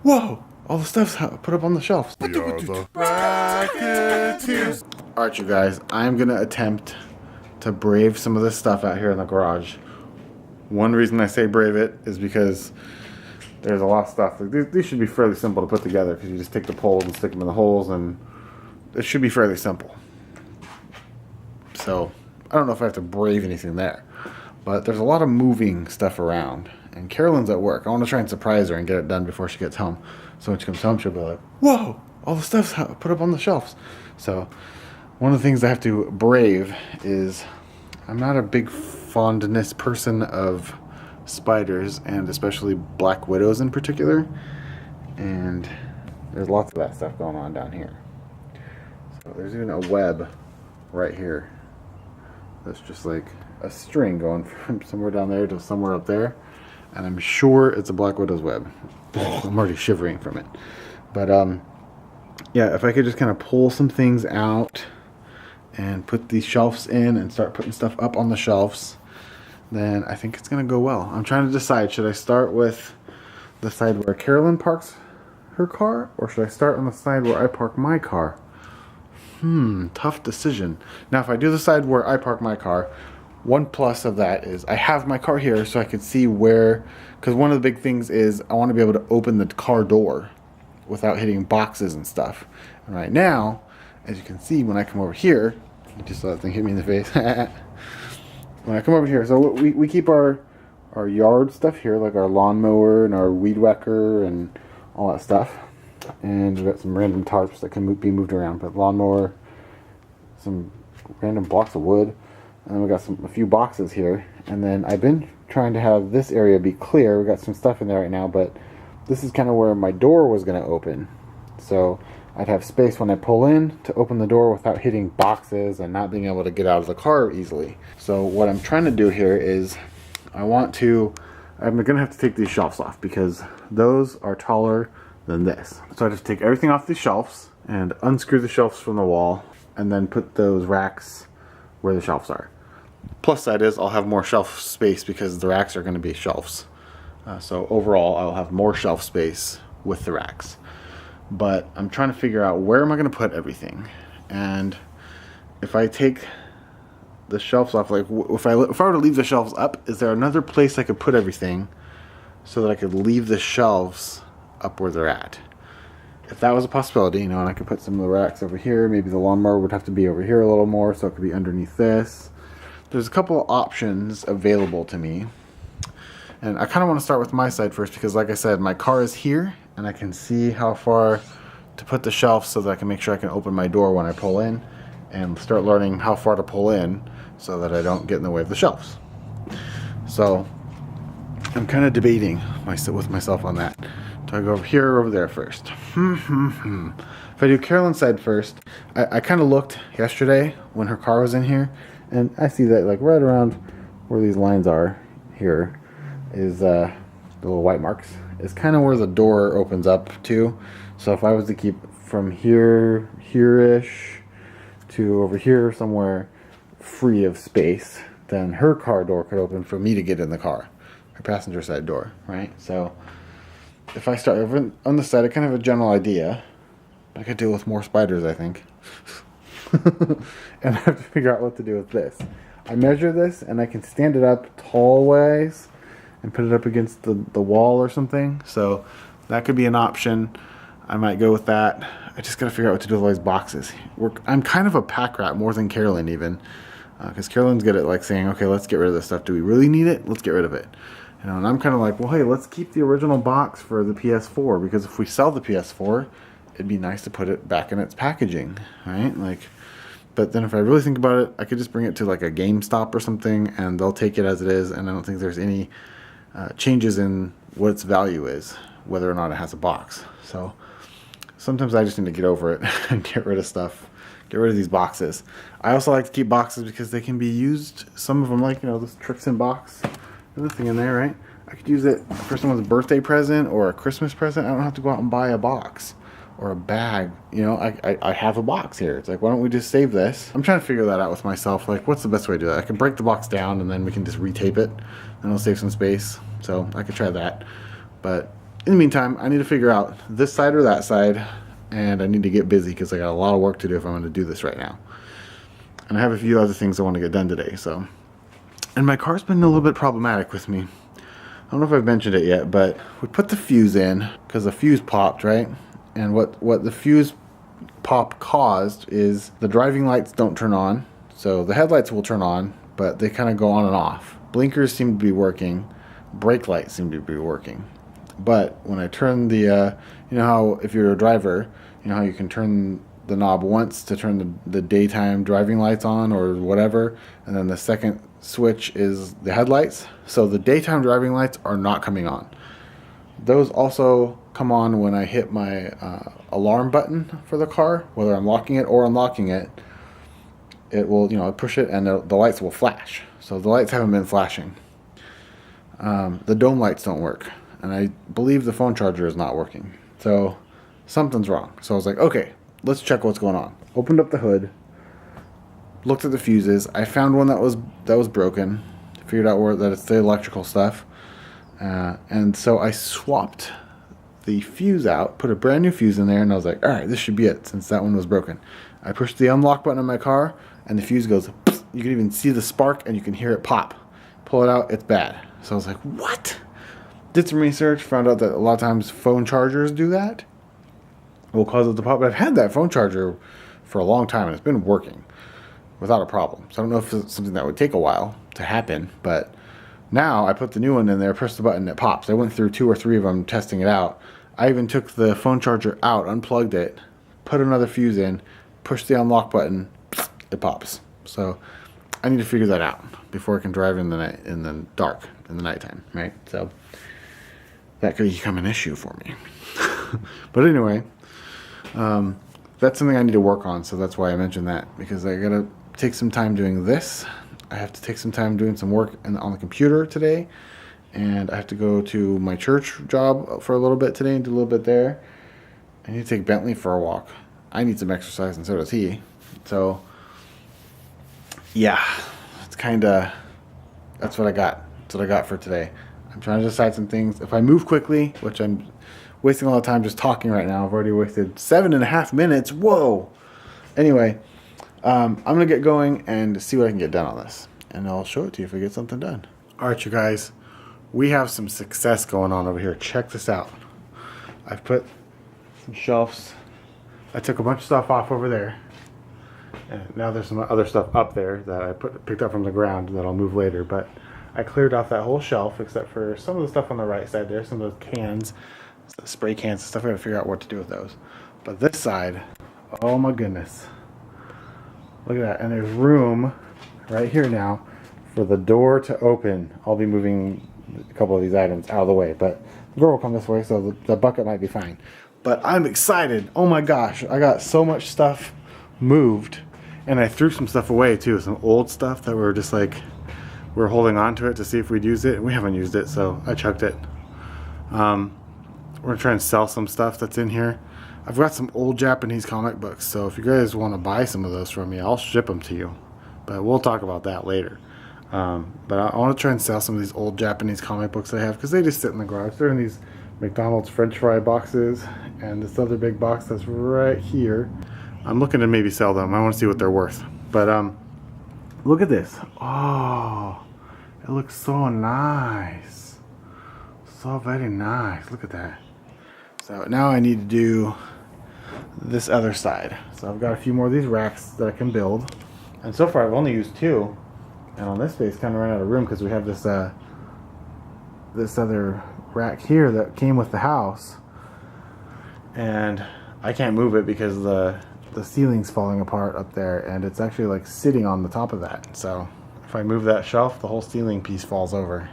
Whoa! All the stuff's put up on the shelves. We are the Bracketteers. Alright, you guys, I'm gonna attempt to brave some of this stuff out here in the garage. One reason I say brave it is because there's a lot of stuff. Like, these should be fairly simple to put together because you just take the poles and stick them in the holes, and it should be fairly simple. So, I don't know if I have to brave anything there. But there's a lot of moving stuff around. And Carolyn's at work. I want to try and surprise her and get it done before she gets home. So when she comes home, she'll be like, whoa! All the stuff's put up on the shelves. So, one of the things I have to brave is I'm not a big fondness person of spiders, and especially black widows in particular. And there's lots of that stuff going on down here. So there's even a web right here. That's just like a string going from somewhere down there to somewhere up there. And I'm sure it's a black widow's web. I'm already shivering from it. But yeah, if I could just kind of pull some things out and put these shelves in and start putting stuff up on the shelves, then I think it's gonna go well. I'm trying to decide, should I start with the side where Carolyn parks her car, or should I start on the side where I park my car? Tough decision. Now if I do the side where I park my car, one plus of that is I have my car here so I can see where, because one of the big things is I want to be able to open the car door without hitting boxes and stuff. And right now, as you can see, when I come over here, you just saw that thing hit me in the face. When I come over here, so we keep our yard stuff here, like our lawnmower and our weed whacker and all that stuff. And we've got some random tarps that can be moved around, but lawnmower, some random blocks of wood. And then we got a few boxes here, and then I've been trying to have this area be clear. We got some stuff in there right now, but this is kind of where my door was going to open, so I'd have space when I pull in to open the door without hitting boxes and not being able to get out of the car easily. So what I'm trying to do here is I'm going to have to take these shelves off because those are taller than this. So I just take everything off these shelves and unscrew the shelves from the wall, and then put those racks where the shelves are. Plus side is I'll have more shelf space because the racks are going to be shelves. So overall I'll have more shelf space with the racks. But I'm trying to figure out where am I going to put everything. And if I take the shelves off, like if I were to leave the shelves up, is there another place I could put everything so that I could leave the shelves up where they're at? If that was a possibility, you know, and I could put some of the racks over here, maybe the lawnmower would have to be over here a little more, so it could be underneath this. There's a couple of options available to me. And I kind of want to start with my side first because, like I said, my car is here, and I can see how far to put the shelf so that I can make sure I can open my door when I pull in, and start learning how far to pull in so that I don't get in the way of the shelves. So I'm kind of debating with myself on that. Do I go over here or over there first? If I do Carolyn's side first, I kind of looked yesterday when her car was in here, and I see that like right around where these lines are here is the little white marks is kind of where the door opens up to. So if I was to keep from here-ish to over here somewhere free of space, then her car door could open for me to get in the car, her passenger side door, right? So if I start over on the side, I kind of have a general idea. I could deal with more spiders, I think. And I have to figure out what to do with this. I measure this, and I can stand it up tall ways and put it up against the wall or something. So that could be an option. I might go with that. I just got to figure out what to do with all these boxes. I'm kind of a pack rat more than Carolyn even. Because Carolyn's good at like saying, okay, let's get rid of this stuff. Do we really need it? Let's get rid of it. You know, and I'm kind of like, well, hey, let's keep the original box for the PS4, because if we sell the PS4, it'd be nice to put it back in its packaging, right? Like, but then if I really think about it, I could just bring it to like a GameStop or something, and they'll take it as it is, and I don't think there's any changes in what its value is, whether or not it has a box. So sometimes I just need to get over it and get rid of stuff. Get rid of these boxes. I also like to keep boxes because they can be used. Some of them, like, you know, this Trixon box. There's nothing in there, right? I could use it for someone's birthday present or a Christmas present. I don't have to go out and buy a box or a bag. You know, I have a box here. It's like, why don't we just save this? I'm trying to figure that out with myself. Like, what's the best way to do that? I can break the box down and then we can just retape it, and it'll save some space. So I could try that. But in the meantime, I need to figure out this side or that side, and I need to get busy because I got a lot of work to do if I'm going to do this right now. And I have a few other things I want to get done today, so. And my car's been a little bit problematic with me. I don't know if I've mentioned it yet, but we put the fuse in because the fuse popped, right? And what the fuse pop caused is the driving lights don't turn on. So the headlights will turn on, but they kind of go on and off. Blinkers seem to be working. Brake lights seem to be working. But when I turn the, you know how if you're a driver, you know how you can turn the knob once to turn the daytime driving lights on or whatever, and then the second switch is the headlights. So the daytime driving lights are not coming on. Those also come on when I hit my alarm button for the car, whether I'm locking it or unlocking it. It will, you know, push it and the lights will flash. So the lights haven't been flashing. The dome lights don't work, and I believe the phone charger is not working. So something's wrong. So I was like, okay, let's check what's going on. Opened up the hood, looked at the fuses. I found one that was broken. Figured out that it's the electrical stuff, and so I swapped the fuse out, put a brand new fuse in there, and I was like, all right, this should be it since that one was broken. I pushed the unlock button on my car, and the fuse goes. You can even see the spark, and you can hear it pop. Pull it out, it's bad. So I was like, what? Did some research, found out that a lot of times phone chargers do that. Will cause it to pop. But I've had that phone charger for a long time, and it's been working without a problem. So I don't know if it's something that would take a while to happen, but now I put the new one in there, press the button, it pops. I went through 2 or 3 of them testing it out. I even took the phone charger out, unplugged it, put another fuse in, pushed the unlock button, it pops. So I need to figure that out before I can drive in the night, in the dark, in the nighttime, right? So that could become an issue for me. But anyway, that's something I need to work on. So that's why I mentioned that, because I gotta take some time doing this. I have to take some time doing some work on the computer today, and I have to go to my church job for a little bit today and do a little bit there. I need to take Bentley for a walk. I need some exercise, and so does he. So yeah, it's that's what I got. That's what I got for today. I'm trying to decide some things. If I move quickly, which I'm wasting a lot of time just talking right now. I've already wasted 7.5 minutes. Whoa. Anyway, I'm going to get going and see what I can get done on this. And I'll show it to you if I get something done. All right, you guys. We have some success going on over here. Check this out. I've put some shelves. I took a bunch of stuff off over there. And now there's some other stuff up there that I picked up from the ground that I'll move later. But I cleared off that whole shelf except for some of the stuff on the right side there. Some of those cans, the spray cans and stuff. I gotta figure out what to do with those. But this side, oh my goodness. Look at that. And there's room right here now for the door to open. I'll be moving a couple of these items out of the way. But the door will come this way, so the bucket might be fine. But I'm excited. Oh my gosh. I got so much stuff moved. And I threw some stuff away too. Some old stuff that were just like, we're holding on to it to see if we'd use it. And we haven't used it, so I chucked it. We're gonna try and sell some stuff that's in here. I've got some old Japanese comic books, so if you guys want to buy some of those from me, I'll ship them to you. But we'll talk about that later. But I want to try and sell some of these old Japanese comic books I have, because they just sit in the garage. They're in these McDonald's French fry boxes, and this other big box that's right here. I'm looking to maybe sell them. I want to see what they're worth. But look at this. Oh, it looks so nice. So very nice. Look at that. So now I need to do this other side. So I've got a few more of these racks that I can build. And so far I've only used 2. And on this space kind of ran out of room because we have this this other rack here that came with the house. And I can't move it because the ceiling's falling apart up there, and it's actually like sitting on the top of that. So if I move that shelf, the whole ceiling piece falls over.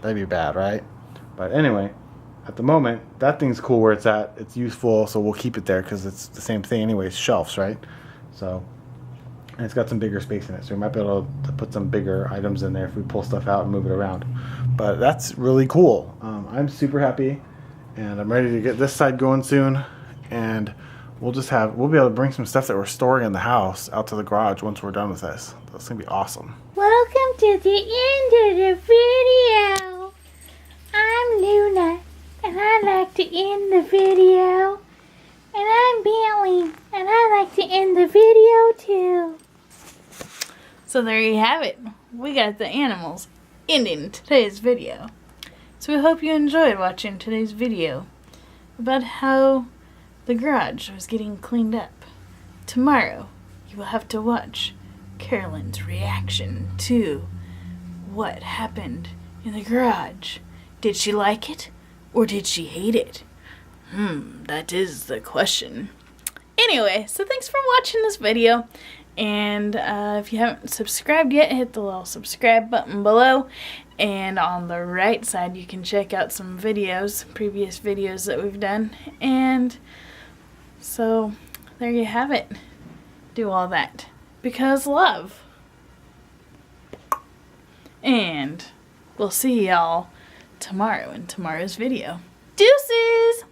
That'd be bad, right? But anyway, at the moment, that thing's cool where it's at. It's useful, so we'll keep it there because it's the same thing anyways, shelves, right? So, and it's got some bigger space in it, so we might be able to put some bigger items in there if we pull stuff out and move it around. But that's really cool. I'm super happy, and I'm ready to get this side going soon. And we'll be able to bring some stuff that we're storing in the house out to the garage once we're done with this. That's gonna be awesome. Welcome to the end of the video. I'm Luna, and and I'd like to end the video. And I'm Bailey, and I'd like to end the video too. So there you have it. We got the animals ending today's video. So we hope you enjoyed watching today's video about how the garage was getting cleaned up. Tomorrow, you will have to watch Carolyn's reaction to what happened in the garage. Did she like it or did she hate it? That is the question. Anyway, so thanks for watching this video. And if you haven't subscribed yet, hit the little subscribe button below. And on the right side, you can check out some videos, previous videos that we've done. And so there you have it. Do all that because love. And we'll see y'all tomorrow in tomorrow's video. Deuces!